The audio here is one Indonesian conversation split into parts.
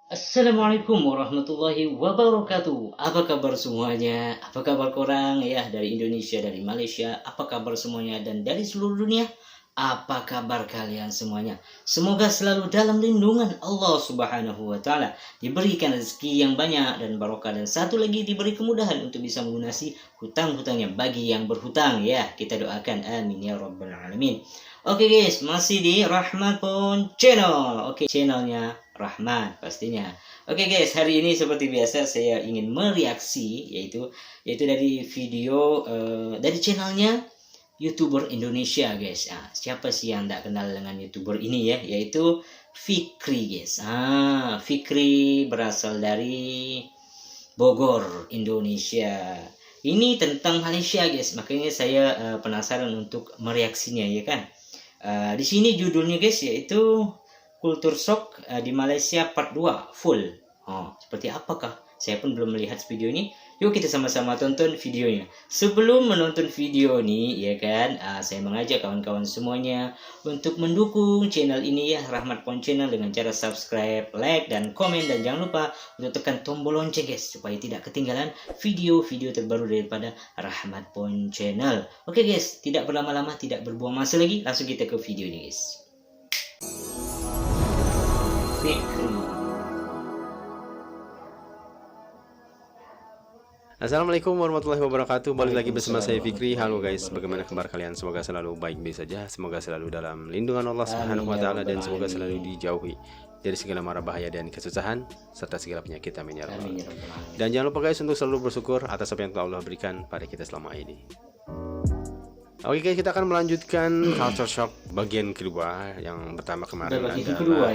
Assalamualaikum warahmatullahi wabarakatuh. Apa kabar semuanya? Apa kabar korang ya dari Indonesia, dari Malaysia? Apa kabar semuanya dan dari seluruh dunia? Apa kabar kalian semuanya? Semoga selalu dalam lindungan Allah Subhanahu wa taala, diberikan rezeki yang banyak dan barokah, dan satu lagi diberi kemudahan untuk bisa melunasi hutang-hutangnya bagi yang berhutang ya. Kita doakan amin ya rabbal alamin. Oke guys, masih di Rahmat Pon Channel. Oke, channelnya Rahmat pastinya. Oke guys, hari ini seperti biasa saya ingin mereaksi yaitu dari video dari channelnya YouTuber Indonesia guys. Siapa sih yang tidak kenal dengan YouTuber ini ya? Yaitu Fikri guys. Fikri berasal dari Bogor, Indonesia. Ini tentang Malaysia guys. Makanya saya penasaran untuk mereaksinya ya kan. Di sini judulnya guys yaitu Kultur Shock di Malaysia Part 2 full. Seperti apakah? Saya pun belum melihat video ini. Yuk kita sama-sama tonton videonya. Sebelum menonton video ini ya kan, saya mengajak kawan-kawan semuanya untuk mendukung channel ini ya, Rahmat Pon Channel, dengan cara subscribe, like, dan komen. Dan jangan lupa untuk tekan tombol lonceng guys, supaya tidak ketinggalan video-video terbaru daripada Rahmat Pon Channel. Oke guys, tidak berlama-lama, tidak berbuang masa lagi, langsung kita ke videonya guys. Fikri. Assalamualaikum warahmatullahi wabarakatuh. Balik lagi bersama saya Fikri. Halo guys, bagaimana kabar kalian? Semoga selalu baik-baik saja. Semoga selalu dalam lindungan Allah Subhanahu wa taala, dan semoga selalu dijauhi dari segala mara bahaya dan kesusahan serta segala penyakit. Amin ya rabbal alamin. Dan jangan lupa guys untuk selalu bersyukur atas apa yang telah Allah berikan pada kita selama ini. Oke guys, kita akan melanjutkan culture shock bagian kedua. Yang pertama kemarin adalah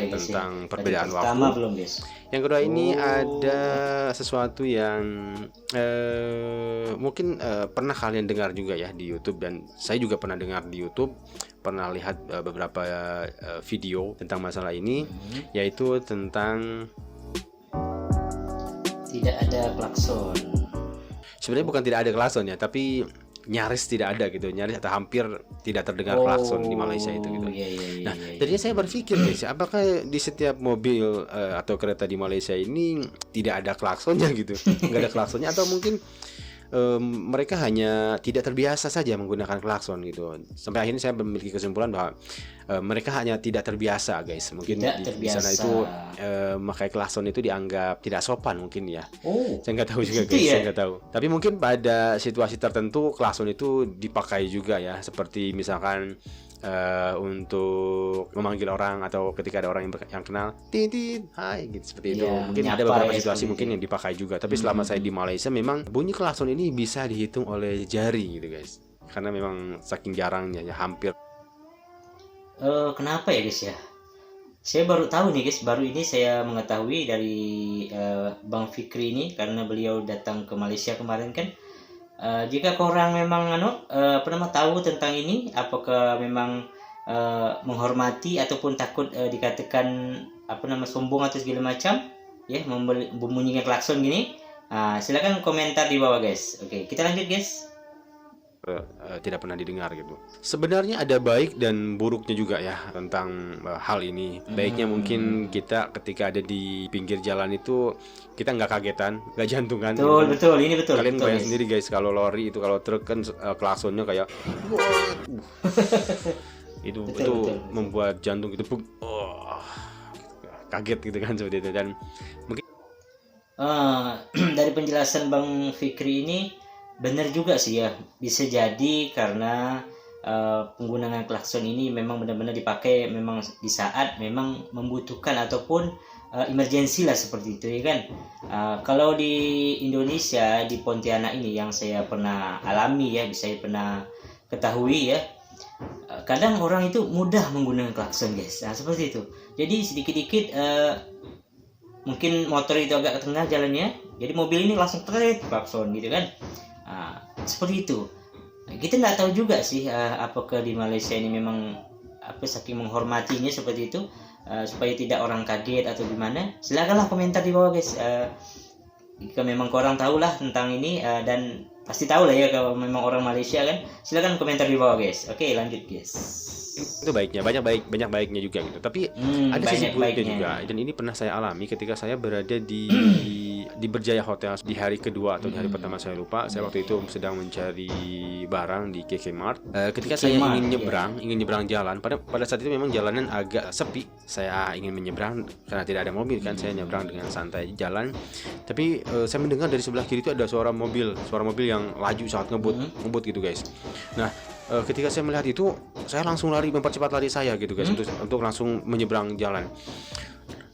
tentang perbedaan waktu. Yang kedua ini ada sesuatu yang mungkin pernah kalian dengar juga ya di YouTube, dan saya juga pernah dengar di YouTube, pernah lihat beberapa video tentang masalah ini, yaitu tentang tidak ada klakson. Sebenarnya bukan tidak ada klakson ya, tapi nyaris tidak ada gitu, nyaris atau hampir tidak terdengar klakson di Malaysia itu gitu. Nah, tadinya saya berpikir guys, apakah di setiap mobil atau kereta di Malaysia ini tidak ada klaksonnya gitu, nggak ada klaksonnya, atau mungkin mereka hanya tidak terbiasa saja menggunakan klakson gitu. Sampai akhirnya saya memiliki kesimpulan bahwa mereka hanya tidak terbiasa guys. Mungkin di sana itu memakai klakson itu dianggap tidak sopan mungkin ya. Saya nggak tahu juga guys, saya nggak tahu. Tapi mungkin pada situasi tertentu klakson itu dipakai juga ya, seperti misalkan untuk memanggil orang, atau ketika ada orang yang kenal, tin, hai gitu, seperti itu. Mungkin ada beberapa situasi mungkin yang dipakai juga. Tapi selama saya di Malaysia, memang bunyi klakson ini bisa dihitung oleh jari gitu guys, karena memang saking jarangnya ya, hampir. Kenapa ya guys ya? Saya baru tahu nih guys, baru ini saya mengetahui dari Bang Fikri ini, karena beliau datang ke Malaysia kemarin kan. Jika korang memang tahu tentang ini, apakah memang menghormati ataupun takut dikatakan sombong atau segala macam ya, membunyikan klakson gini, silakan komentar di bawah guys. Oke, kita lanjut guys. Tidak pernah didengar gitu. Sebenarnya ada baik dan buruknya juga ya tentang hal ini. Baiknya mungkin kita ketika ada di pinggir jalan itu kita nggak kagetan, nggak jantungan. Betul, ini betul. Kalian bayang sendiri guys, kalau lori itu, kalau truk kan klaksonnya kayak itu membuat jantung itu kaget gitu kan, seperti itu. Dan mungkin dari penjelasan Bang Fikri ini benar juga sih ya, bisa jadi karena penggunaan klakson ini memang benar-benar dipakai memang di saat memang membutuhkan ataupun emergensi lah, seperti itu ya kan. Kalau di Indonesia, di Pontianak ini yang saya pernah alami ya, saya pernah ketahui ya, kadang orang itu mudah menggunakan klakson guys. Seperti itu. Jadi sedikit-dikit mungkin motor itu agak ke tengah jalannya, jadi mobil ini langsung teret klakson gitu kan. Seperti itu. Kita nggak tahu juga sih apakah di Malaysia ini memang saking menghormatinya seperti itu, supaya tidak orang kaget atau gimana. Silakanlah komentar di bawah guys. Jika memang korang tahu lah tentang ini, dan pasti tahu lah ya kalau memang orang Malaysia kan, silakan komentar di bawah guys. Oke, lanjut guys. Itu baiknya, banyak baiknya juga gitu. Tapi ada sisi buruknya juga. Dan ini pernah saya alami ketika saya berada di Berjaya Hotel di hari kedua atau di hari pertama saya lupa. Saya waktu itu sedang mencari barang di KK Mart. Ketika saya ingin nyebrang jalan, pada saat itu memang jalanan agak sepi. Saya ingin menyeberang karena tidak ada mobil kan. Saya nyebrang dengan santai jalan. Tapi saya mendengar dari sebelah kiri itu ada suara mobil yang laju sangat ngebut gitu guys. Nah, ketika saya melihat itu, saya langsung mempercepat lari saya gitu guys, untuk langsung menyeberang jalan.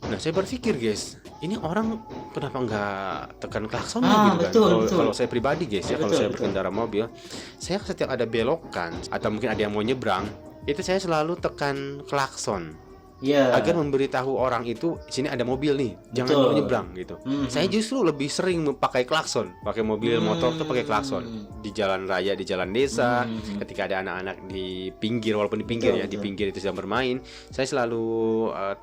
Nah, saya berpikir guys, ini orang kenapa nggak tekan klaksonnya gitu kan? Kalau saya pribadi guys ya, kalau saya berkendara mobil, saya setiap ada belokan atau mungkin ada yang mau nyebrang, itu saya selalu tekan klakson. Agar memberitahu orang itu sini ada mobil nih, jangan mau nyebrang gitu. Saya justru lebih sering pakai klakson, pakai mobil motor tuh pakai klakson di jalan raya, di jalan desa. Ketika ada anak-anak di pinggir, walaupun di pinggir di pinggir itu sedang bermain, saya selalu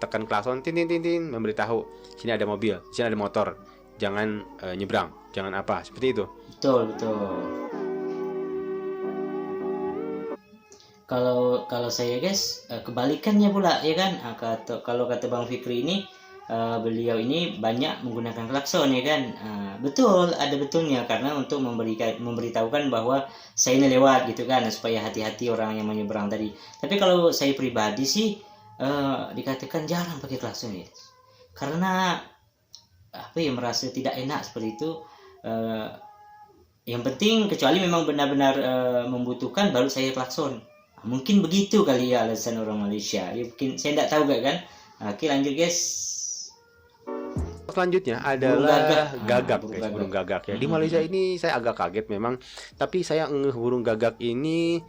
tekan klakson, tin tin tin tin, memberitahu sini ada mobil, sini ada motor, jangan nyebrang, jangan apa, seperti itu. Betul. Kalau saya guys, kebalikannya pula ya kan. Kalau kata Bang Fikri ini, beliau ini banyak menggunakan klakson ya kan. Betul, ada betulnya, karena untuk memberitahukan bahwa saya ini lewat gitu kan, supaya hati-hati orang yang menyeberang tadi. Tapi kalau saya pribadi sih, dikatakan jarang pakai klakson ya, karena merasa tidak enak seperti itu. Yang penting kecuali memang benar-benar membutuhkan, baru saya klakson. Mungkin begitu kali ya alasan orang Malaysia. Ya mungkin saya tidak tahu kan. Oke, lanjut guys. Selanjutnya adalah gagak guys, burung gagak ya. Di Malaysia ini saya agak kaget memang, tapi saya ngeh burung gagak ini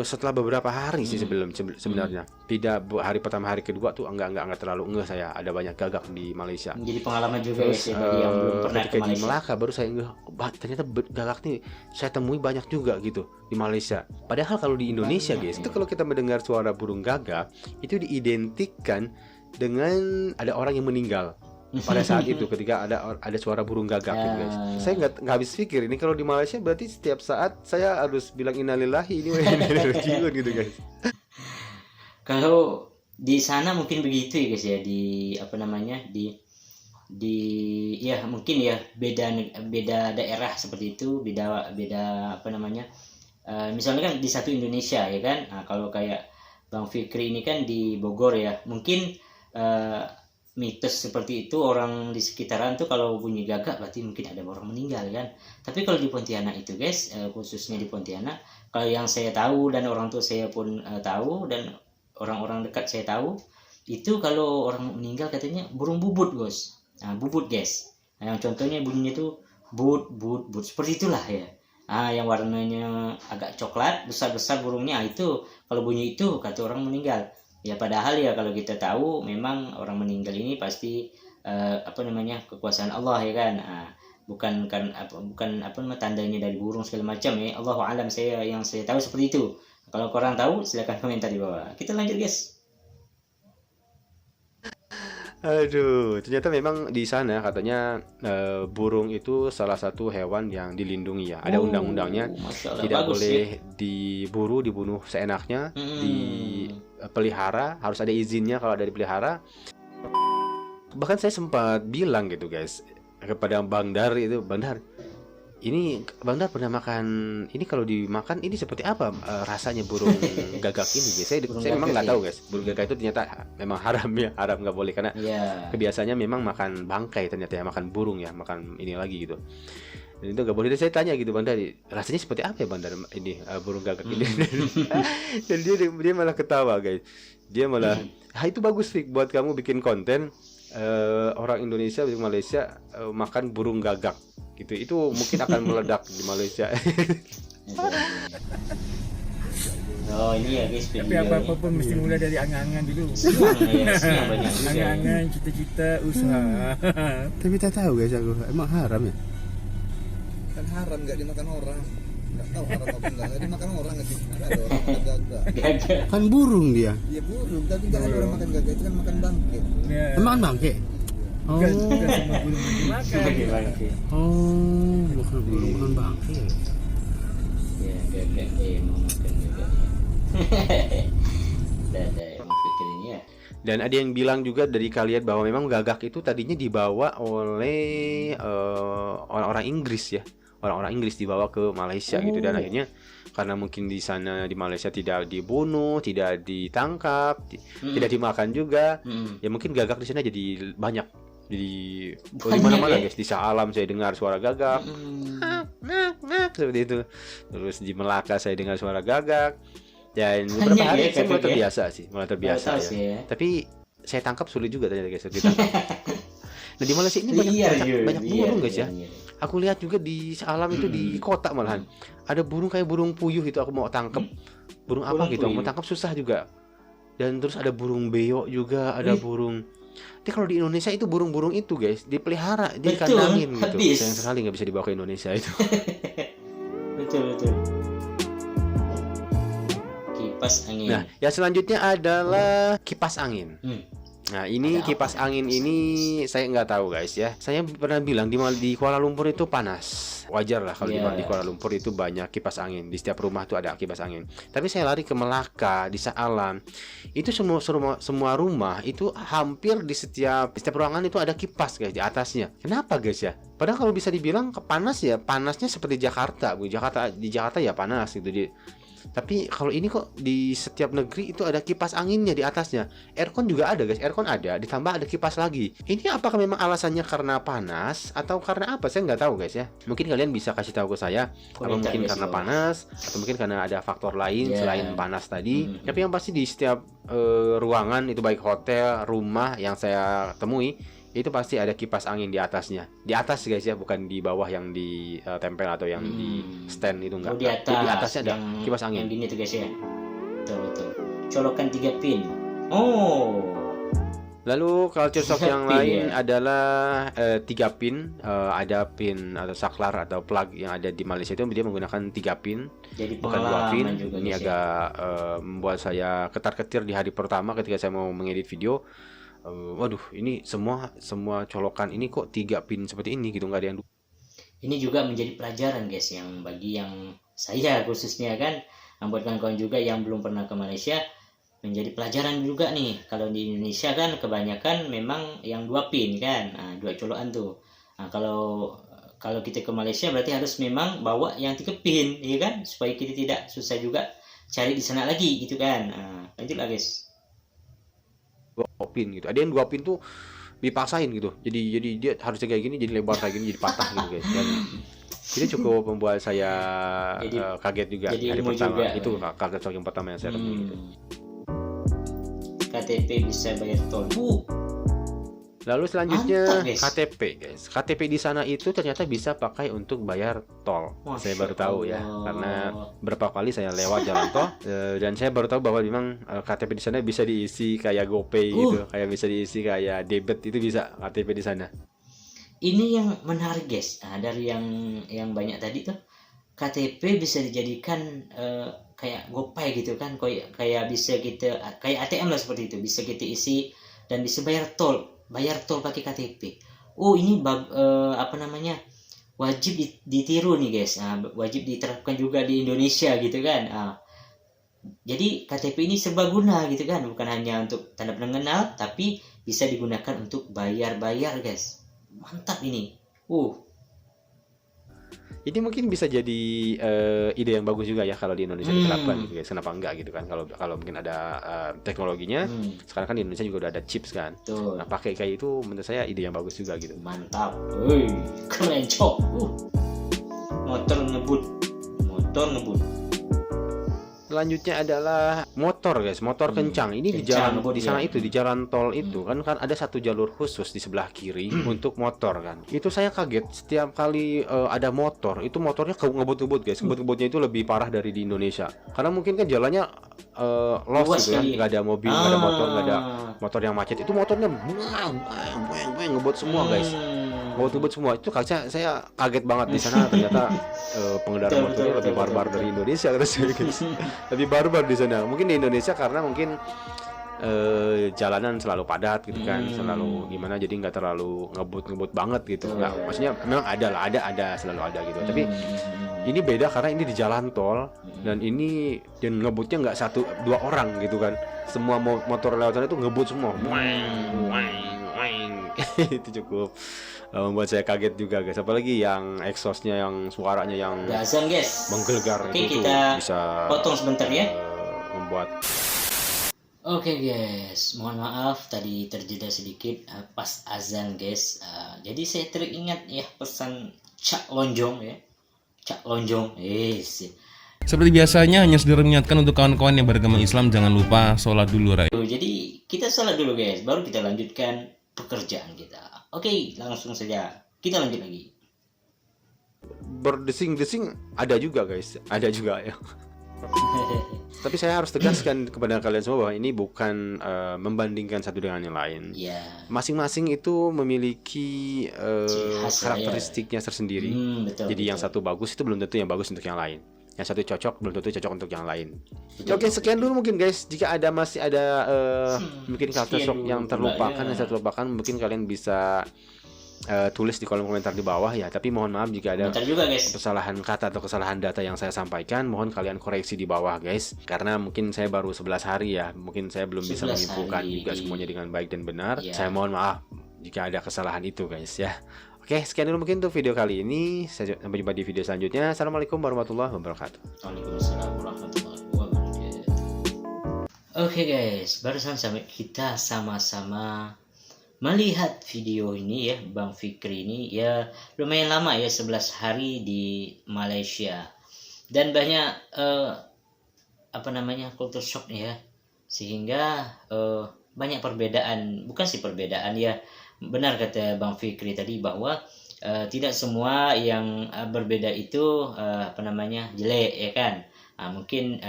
setelah beberapa hari sih sebenarnya. Tidak hari pertama, hari kedua tuh enggak terlalu ngeh saya ada banyak gagak di Malaysia. Jadi pengalaman juga ya bagi yang belum pernah ke Malaysia. Di Melaka baru saya ngeh, ternyata gagak nih saya temui banyak juga gitu di Malaysia. Padahal kalau di Indonesia guys, itu kalau kita mendengar suara burung gagak itu diidentikan dengan ada orang yang meninggal. Pada saat itu ketika ada suara burung gagak gitu guys. Saya nggak habis pikir ini kalau di Malaysia berarti setiap saat saya harus bilang innalillahi ini gitu guys. Kalau di sana mungkin begitu ya guys ya, ya mungkin ya beda daerah seperti itu, beda misalnya kan di satu Indonesia ya kan. Kalau kayak Bang Fikri ini kan di Bogor ya, mungkin mitos seperti itu orang di sekitaran tuh kalau bunyi gagak berarti mungkin ada orang meninggal kan. Tapi kalau di Pontianak itu guys, khususnya di Pontianak, kalau yang saya tahu dan orang tua saya pun tahu dan orang-orang dekat saya tahu, itu kalau orang meninggal katanya burung bubut guys. Bubut guys. Yang contohnya bunyinya tuh but seperti itulah ya. Yang warnanya agak coklat, besar-besar burungnya, itu kalau bunyi itu kata orang meninggal. Ya padahal ya kalau kita tahu memang orang meninggal ini pasti kekuasaan Allah ya kan. Bukan tandanya dari burung segala macam ya. Allahu alam, yang saya tahu seperti itu. Kalau korang tahu silakan komentar di bawah. Kita lanjut guys. Aduh, ternyata memang di sana katanya burung itu salah satu hewan yang dilindungi ya. Ada undang-undangnya, tidak boleh diburu, dibunuh seenaknya, dipelihara, harus ada izinnya kalau dari pelihara. Bahkan saya sempat bilang gitu guys kepada Bang Dar itu, Bang Dar, ini Bang Dar pernah makan ini, kalau dimakan ini seperti apa rasanya burung gagak ini guys. Saya memang nggak tahu guys, burung gagak itu ternyata memang haram nggak boleh, karena kebiasaannya memang makan bangkai ternyata ya, makan burung ya, makan ini lagi gitu. Dan itu nggak boleh. Dan saya tanya gitu, Bang Dar, rasanya seperti apa ya Bang Dar ini burung gagak ini? Dan dia malah ketawa guys. Dia malah itu bagus Fik buat kamu bikin konten orang Indonesia di Malaysia makan burung gagak gitu. Itu mungkin akan meledak di Malaysia. Oh ini ya guys, tapi apa-apa pun mesti mulai dari angan-angan dulu. Angan-angan, cita-cita, usaha. Tapi tak tahu guys, aku emang haram ya? Kan haram, nggak dimakan orang. Nggak tahu haram apa enggak dimakan orang aja. Ada orang makan gagak. Kan burung dia. Iya burung, tapi nggak ada orang makan gagak, itu kan makan bangke. Makan bangke? Bukan semua burung dimakan. Bukan burung, makan bangke. Ya gagak mau makan juga. Dan ada yang bilang juga dari kalian bahwa memang gagak itu tadinya dibawa oleh orang-orang Inggris ya. Orang-orang Inggris dibawa ke Malaysia gitu, dan akhirnya karena mungkin di sana di Malaysia tidak dibunuh, tidak ditangkap, tidak dimakan juga, ya mungkin gagak di sana jadi banyak. Jadi di mana-mana guys, di Shah Alam saya dengar suara gagak, seperti itu. Terus di Melaka saya dengar suara gagak. Dan beberapa hari saya mulai terbiasa sih, ya. Tapi saya tangkap sulit juga ternyata guys, ditangkap. Nah di Malaysia ini banyak burung guys ya. Aku lihat juga di Shah Alam itu di kota malahan ada burung kayak burung puyuh itu, aku mau tangkap. Burung apa gitu, mau tangkap susah juga. Dan terus ada burung beo juga, ada burung. Tapi kalau di Indonesia itu burung-burung itu guys dipelihara, dikandangin gitu. Sayang sekali nggak bisa dibawa ke Indonesia itu. Betul. Kipas angin. Nah, yang selanjutnya adalah kipas angin. Nah, ini kipas angin ini saya nggak tahu guys ya. Saya pernah bilang di Kuala Lumpur itu panas. Wajar lah kalau di Kuala Lumpur itu banyak kipas angin. Di setiap rumah tuh ada kipas angin. Tapi saya lari ke Melaka, di Shah Alam. Itu semua rumah itu hampir di setiap ruangan itu ada kipas guys di atasnya. Kenapa guys ya? Padahal kalau bisa dibilang panas ya, panasnya seperti Jakarta. Di Jakarta ya panas gitu. Tapi kalau ini kok di setiap negeri itu ada kipas anginnya di atasnya. Aircon juga ada guys, aircon ada, ditambah ada kipas lagi. Ini apakah memang alasannya karena panas atau karena apa? Saya nggak tahu guys ya. Mungkin kalian bisa kasih tahu ke saya. Apa mungkin karena panas atau mungkin karena ada faktor lain selain panas tadi. Tapi yang pasti di setiap ruangan itu baik hotel, rumah yang saya temui itu pasti ada kipas angin di atasnya. Di atas guys ya, bukan di bawah yang ditempel atau yang di stand itu enggak. Di atasnya ada kipas angin. Yang gini tuh guys ya. Betul. Colokan 3 pin. Lalu culture shock yang lain adalah 3 pin. Ada pin atau saklar atau plug yang ada di Malaysia itu dia menggunakan 3 pin. Jadi bukan 2 pin. Ini agak membuat saya ketar-ketir di hari pertama ketika saya mau mengedit video. Waduh, ini semua colokan ini kok 3 pin seperti ini gitu, nggak ada yang. Ini juga menjadi pelajaran guys, yang bagi yang saya khususnya kan, buat kawan-kawan juga yang belum pernah ke Malaysia, menjadi pelajaran juga nih. Kalau di Indonesia kan kebanyakan memang yang 2 pin kan, 2 colokan tuh. Kalau kita ke Malaysia berarti harus memang bawa yang 3 pin, ya kan, supaya kita tidak susah juga cari di sana lagi gitu kan. Lanjutlah guys. 2 pin gitu. Ada yang 2 pin tuh dipaksain gitu. Jadi dia harusnya kayak gini, jadi lebar kayak gini, jadi patah gitu guys. Dan ini cukup membuat saya kaget juga hari pertama. Juga. Itu kaget shock yang pertama yang saya temui gitu. KTP bisa bayar tol. Lalu selanjutnya KTP guys. KTP di sana itu ternyata bisa pakai untuk bayar tol. Saya baru tahu ya, karena berapa kali saya lewat jalan tol dan saya baru tahu bahwa memang KTP di sana bisa diisi kayak GoPay gitu, kayak bisa diisi kayak debit, itu bisa KTP di sana. Ini yang menarik guys. Dari yang banyak tadi tuh, KTP bisa dijadikan kayak GoPay gitu kan, kayak bisa kita kayak ATM lah seperti itu, bisa kita isi dan bisa bayar tol pakai KTP. Ini wajib ditiru nih guys. Wajib diterapkan juga di Indonesia gitu kan. Jadi KTP ini serbaguna gitu kan, bukan hanya untuk tanda pengenal, tapi bisa digunakan untuk bayar guys. Mantap ini. Ini mungkin bisa jadi ide yang bagus juga ya kalau di Indonesia diterapkan gitu guys. Kenapa enggak gitu kan, kalau mungkin ada teknologinya. Sekarang kan di Indonesia juga udah ada chips kan. Nah, pakai kayak itu menurut saya ide yang bagus juga gitu. Mantap. Keren cok. Motor ngebut. Selanjutnya adalah motor guys, motor kencang. Ini di jalan di sana itu, di jalan tol itu kan ada satu jalur khusus di sebelah kiri untuk motor kan. Itu saya kaget setiap kali ada motor, itu motornya ngebut-ngebut guys. Ngebut-ngebutnya itu lebih parah dari di Indonesia. Karena mungkin kan jalannya lost gitu kan, nggak ada mobil, nggak ada motor, nggak ada motor yang macet. Itu motornya ngebut semua guys. Ngebut semua. Itu saya kaget banget di sana, ternyata pengendara motornya lebih barbar dari Indonesia guys. Lebih barbar di sana. Mungkin di Indonesia karena mungkin jalanan selalu padat gitu kan, selalu gimana, jadi nggak terlalu ngebut banget gitu. Nggak, maksudnya memang ada selalu ada gitu. Tapi Ini beda karena ini di jalan tol dan ini dan ngebutnya nggak 1-2 orang gitu kan. Semua motor lewat sana itu ngebut semua. Itu cukup membuat saya kaget juga guys. Apalagi yang exhaustnya yang suaranya yang azan guys, menggelegar Oke, itu kita bisa potong sebentar ya. Membuat. Oke guys, mohon maaf tadi terjeda sedikit pas azan guys. Jadi saya teringat ya pesan Cak Lonjong ya. Cak Lonjong, yes. Seperti biasanya hanya sedikit mengingatkan untuk kawan-kawan yang beragama Islam, jangan lupa sholat dulu, Ray. Jadi kita sholat dulu guys, baru kita lanjutkan pekerjaan kita. Oke, langsung saja kita lanjut lagi. Berdesing-desing ada juga guys, ada juga ya. Tapi saya harus tegaskan kepada kalian semua bahwa ini bukan membandingkan satu dengan yang lain. Masing-masing itu memiliki karakteristiknya tersendiri. Jadi yang satu bagus itu belum tentu yang bagus untuk yang lain. Yang satu cocok belum tentu cocok untuk yang lain. Oke, sekian dulu mungkin guys. Jika masih ada mungkin culture shock yang terlupakan, yang saya terlupakan, mungkin kalian bisa tulis di kolom komentar di bawah ya. Tapi mohon maaf jika ada kesalahan kata atau kesalahan data yang saya sampaikan, mohon kalian koreksi di bawah guys. Karena mungkin saya baru 11 hari ya, mungkin saya belum bisa menyimpulkan juga semuanya dengan baik dan benar. Saya mohon maaf jika ada kesalahan itu guys ya. Oke, sekian dulu mungkin untuk video kali ini. Sampai jumpa di video selanjutnya. Assalamualaikum warahmatullahi wabarakatuh. Waalaikumsalam warahmatullahi wabarakatuh. Oke guys, barusan sampai kita sama-sama melihat video ini ya, Bang Fikri ini ya lumayan lama ya, 11 hari di Malaysia dan banyak culture shock ya, sehingga banyak perbedaan, bukan sih perbedaan ya, benar kata Bang Fikri tadi bahwa tidak semua yang berbeda itu jelek ya kan. Mungkin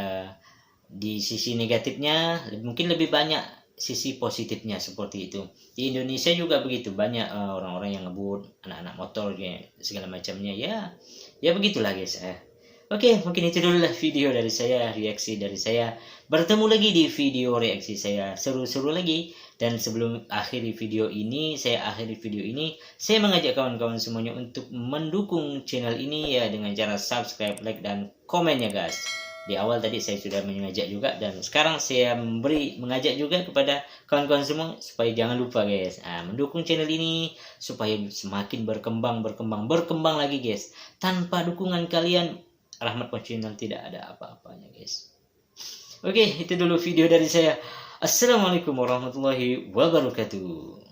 di sisi negatifnya mungkin lebih banyak sisi positifnya seperti itu. Di Indonesia juga begitu, banyak orang-orang yang ngebut, anak-anak motor segala macamnya ya begitulah guys. Oke, mungkin itu dulu lah video dari saya, reaksi dari saya. Bertemu lagi di video reaksi saya seru-seru lagi. Dan sebelum akhiri video ini, saya mengajak kawan-kawan semuanya untuk mendukung channel ini ya dengan cara subscribe, like, dan komen ya guys. Di awal tadi saya sudah mengajak juga, dan sekarang saya mengajak juga kepada kawan-kawan semua supaya jangan lupa guys, mendukung channel ini supaya semakin berkembang lagi guys. Tanpa dukungan kalian, Rahmat Channel tidak ada apa-apanya guys. Oke, itu dulu video dari saya. Assalamualaikum warahmatullahi wabarakatuh.